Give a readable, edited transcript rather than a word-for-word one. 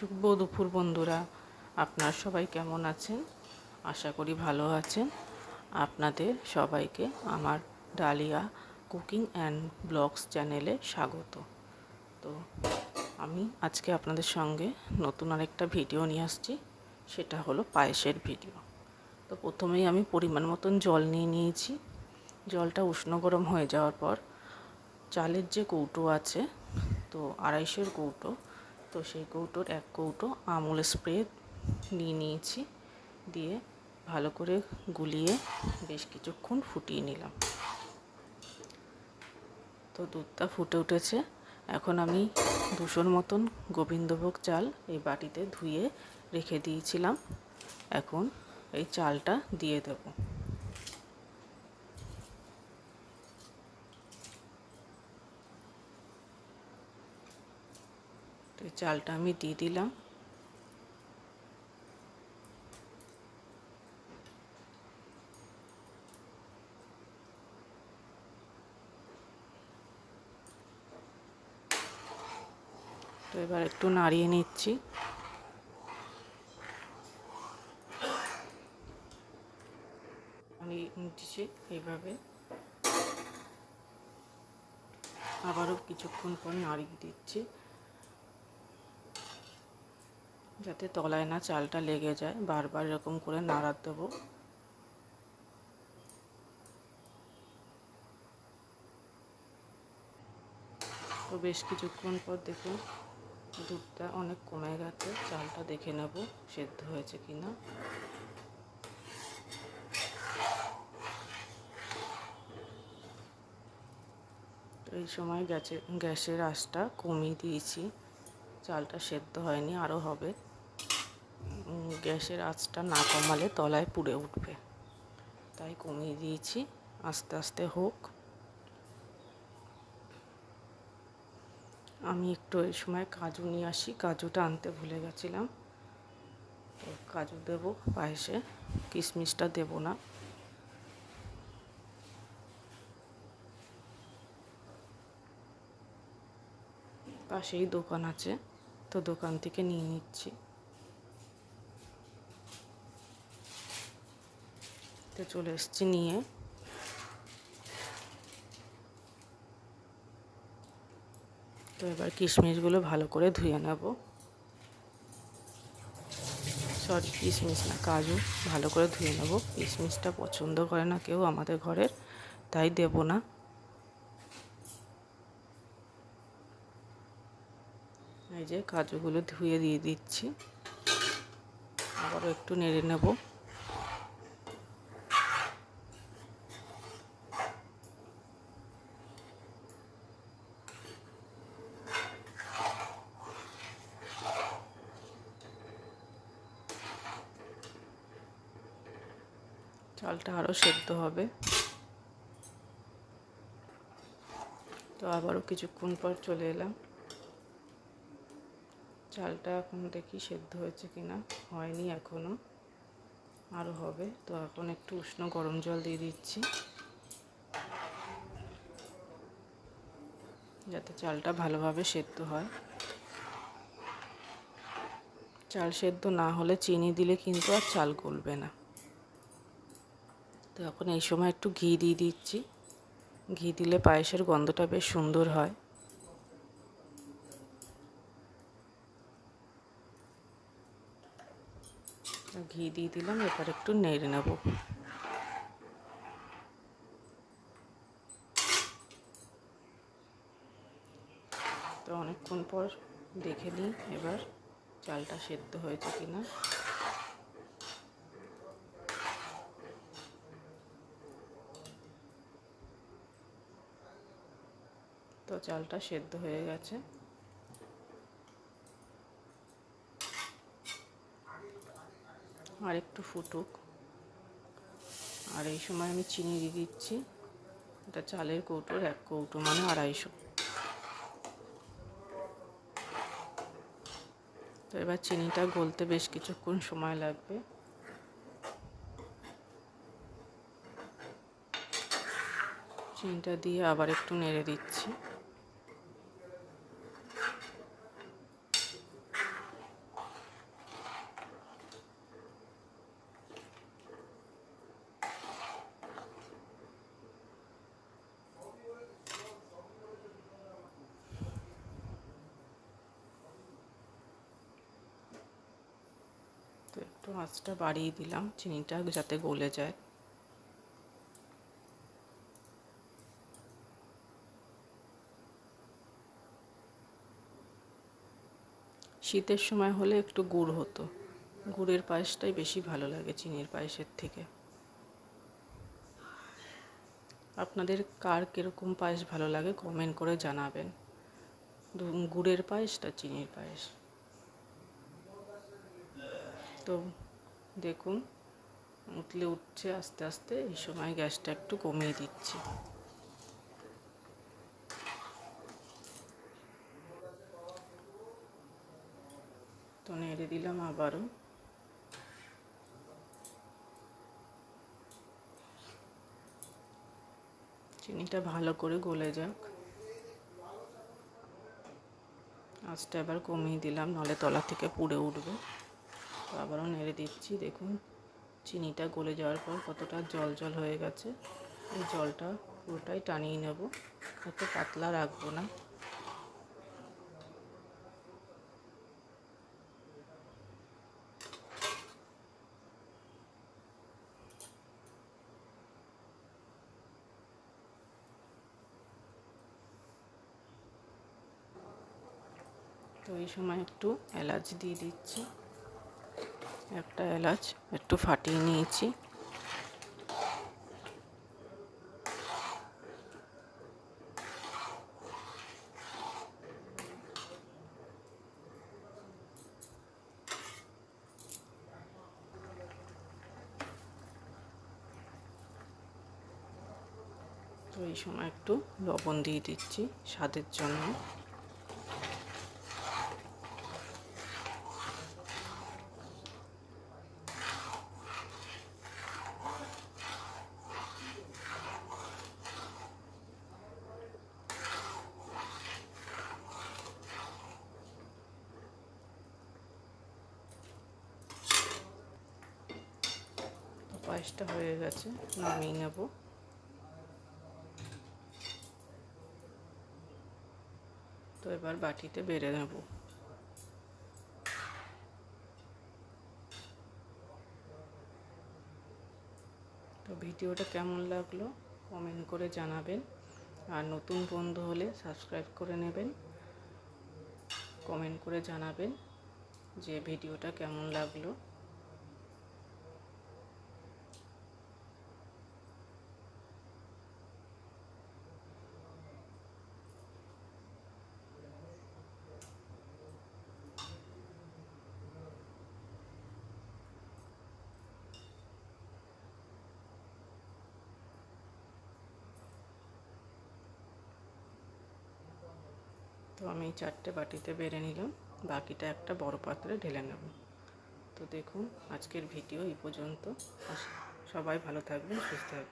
শুভ দুপুর বন্ধুরা, আপনারা সবাই কেমন আছেন? আশা করি ভালো আছেন। আপনাদের সবাইকে আমার ডালিয়া কুকিং অ্যান্ড ব্লগস চ্যানেলে স্বাগত। তো আমি আজকে আপনাদের সঙ্গে নতুন আরেকটা ভিডিও নিয়ে আসছি, সেটা হলো পায়েসের ভিডিও। তো প্রথমেই আমি পরিমাণ মতন জল নিয়ে নিয়েছি। জলটা উষ্ণ গরম হয়ে যাওয়ার পর চালের যে কৌটো আছে, তো 250 কৌটো, তো সেই কৌটোর 1 কৌটো আমুল স্প্রে নিয়ে নিয়েছি। দিয়ে ভালো করে গুলিয়ে বেশ কিছুক্ষণ ফুটিয়ে নিলাম। তো দুধটা ফুটে উঠেছে। এখন আমি 200 মতন গোবিন্দভোগ চাল এই বাটিতে ধুয়ে রেখে দিয়েছিলাম। এখন এই চালটা দিয়ে দেব। তো এই চালটা আমি দিয়ে দিলাম। তো এবার একটু নাড়িয়ে নিচ্ছি। নিচ্ছি এইভাবে, আবারও কিছুক্ষণ পর নাড়িয়ে দিচ্ছি যাতে তলায় না চালটা লেগে যায়। বারবার এরকম করে নাড়া দেবো। তো বেশ কিছুক্ষণ পর দেখুন দুধটা অনেক কমে গেছে। চালটা দেখে নেব সেদ্ধ হয়েছে কিনা। তো এই সময় গ্যাসের আঁচটা কমিয়ে দিয়েছি। চালটা সেদ্ধ হয়নি, আরও হবে। গ্যাসের আঁচটা না কমালে তলায় পুড়ে উঠবে, তাই কমিয়ে দিয়েছি। আস্তে আস্তে হোক। আমি একটু এই সময় কাজু নিয়ে আসি, কাজুটা আনতে ভুলে গেছিলাম। তো কাজু দেবো পায়েসে, কিশমিশটা দেবো না। পাশেই দোকান আছে, তো দোকান থেকে নিয়ে নিচ্ছি। তো চলে এসেছি নিয়ে। তো এবার কিশমিশগুলো ভালো করে ধুয়ে নেব। সরি, কিশমিশ না, কাজু ভালো করে ধুয়ে নেব। কিশমিশটা পছন্দ করে না কেউ আমাদের ঘরের, তাই দেব না। এই যে কাজুগুলো ধুয়ে দিয়ে দিচ্ছি। আবারও একটু নেড়ে নেব। চালটা আরও সেদ্ধ হবে। তো আবারও কিছুক্ষণ পর চলে এলাম। চালটা এখন দেখি সেদ্ধ হয়েছে কিনা। হয়নি এখনও, আরও হবে। তো এখন একটু উষ্ণ গরম জল দিয়ে দিচ্ছি যাতে চালটা ভালোভাবে সেদ্ধ হয়। চাল সেদ্ধ না হলে চিনি দিলে কিন্তু আর চাল গলবে না। তো এখন এই সময় একটু ঘি দিয়ে দিচ্ছি। ঘি দিলে পায়েসের গন্ধটা বেশ সুন্দর হয়। ঘি দিয়ে দিলাম, এবার একটু নেড়ে নেব। তো অনেকক্ষণ পর দেখে নিই এবার চালটা সেদ্ধ হয়েছে কিনা। তো চালটা সেদ্ধ হয়ে গেছে। আর একটু ফুটুক। আর এই সময় আমি চিনি দিয়ে দিচ্ছি। এটা চালের কৌটোর 1 কৌটো, মানে 250। তো এবার চিনিটা গলতে বেশ কিছুক্ষণ সময় লাগবে। চিনিটা দিয়ে আবার একটু নেড়ে দিচ্ছি। তো একটু আঁচটা বাড়িয়ে দিলাম চিনিটা যাতে গলে যায়। শীতের সময় হলে একটু গুড় হতো, গুড়ের পায়েসটাই বেশি ভালো লাগে চিনির পায়েসের থেকে। আপনাদের কার কীরকম পায়েস ভালো লাগে কমেন্ট করে জানাবেন, গুড়ের পায়েস না চিনির পায়েস। তো দেখুন উতলে উঠছে আস্তে আস্তে, এই সময় গ্যাসটা একটু কমিয়ে দিচ্ছি। তো নেড়ে দিলাম আবারও। চিনিটা ভালো করে গলে যাক। আঁচটা এবার কমিয়ে দিলাম, নাহলে তলা থেকে পুড়ে উঠবে। তো আবারও নেড়ে দিচ্ছি। দেখুন চিনিটা গলে যাওয়ার পর কতটা জল জল হয়ে গেছে। এই জলটা পুরোটাই টানিয়ে নেব, এত পাতলা রাখবো না। তো এই সময় একটু এলাচ দিয়ে দিচ্ছি, একটা এলাচ একটু ফাটিয়ে নিয়েছি। তো এই সময় একটু লবণ দিয়ে দিচ্ছি স্বাদের জন্য। পায়েসটা হয়ে গেছে, নামিয়ে নেব। তো এবার বাটিতে বেড়ে নেব। তো ভিডিওটা কেমন লাগলো কমেন্ট করে জানাবেন, আর নতুন বন্ধু হলে সাবস্ক্রাইব করে নেবেন। কমেন্ট করে জানাবেন যে ভিডিওটা কেমন লাগলো। তো আমি 4টে বাটিতে বেড়ে নিলাম, বাকিটা একটা বড় পাত্রে ঢেলে নেব। তো দেখুন আজকের ভিডিও এই পর্যন্ত। সবাই ভালো থাকবেন, সুস্থ থাকবেন।